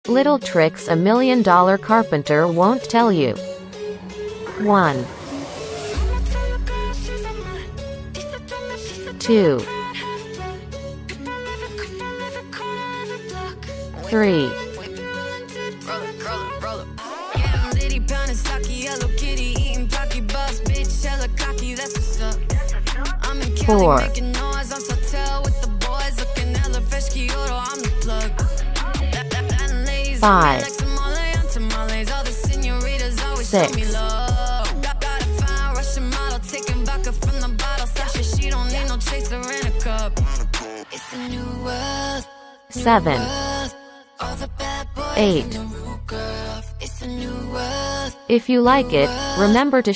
Little tricks $1,000,000 carpenter won't tell you. 1, 2, 3, 4, 5, 6, 7, 8. If you like it, remember to